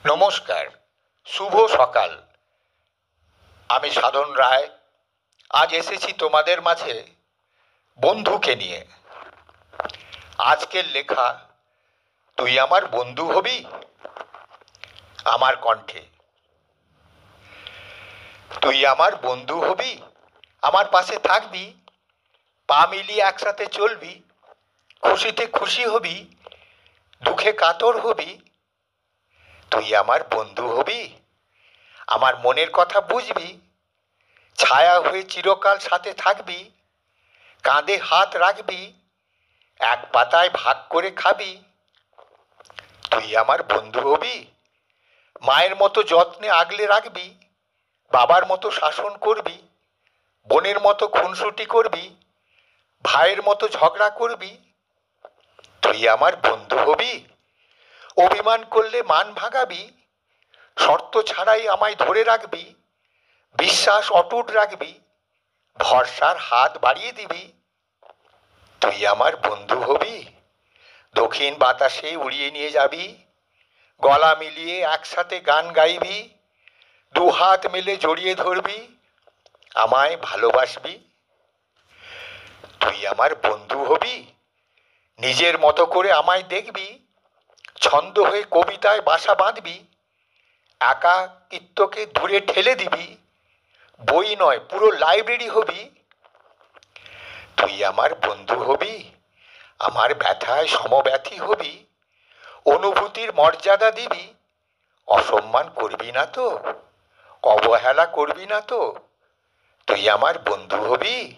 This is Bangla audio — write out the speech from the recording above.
নমস্কার, শুভ সকাল। আমি সাধন রায়। আজ এসেছি তোমাদের মাঝে বন্ধুকে নিয়ে। আজকের লেখা তুই আমার বন্ধু হবি। আমার কণ্ঠে। তুই আমার বন্ধু হবি, আমার পাশে থাকবি, পা মিলিয়ে একসাথে চলবি, খুশিতে খুশি হবি, দুঃখে কাতর হবি। তুই আমার বন্ধু হবি, আমার মনের কথা বুঝবি, ছায়া হয়ে চিরকাল সাথে থাকবি, কাঁধে হাত রাখবি, এক পাতায় ভাগ করে খাবি। তুই আমার বন্ধু হবি, মায়ের মতো যত্নে আগলে রাখবি, বাবার মতো শাসন করবি, বোনের মতো খুনসুটি করবি, ভাইয়ের মতো ঝগড়া করবি। তুই আমার বন্ধু হবি, অভিমান করলে মান ভাগাবি, শর্ত ছাড়াই আমায় ধরে রাখবি, বিশ্বাস অটুট রাখবি, ভরসার হাত বাড়িয়ে দিবি। তুই আমার বন্ধু হবি, দক্ষিণ বাতাসে উড়িয়ে নিয়ে যাবি, গলা মিলিয়ে একসাথে গান গাইবি, দু হাত মেলে জড়িয়ে ধরবি, আমায় ভালোবাসবি। তুই আমার বন্ধু হবি, নিজের মতো করে আমায় দেখবি, ছন্দ হয়ে কবিতায় বাসা বাঁধবি, একাকিত্বকে দূরে ঠেলে দিবি, বই নয় পুরো লাইব্রেরি হবি। তুই আমার বন্ধু হবি, আমার ব্যথায় সমব্যথী হবি, অনুভূতির মর্যাদা দিবি, অসম্মান করবি না তো, অবহেলা করবি না তো। তুই আমার বন্ধু হবি।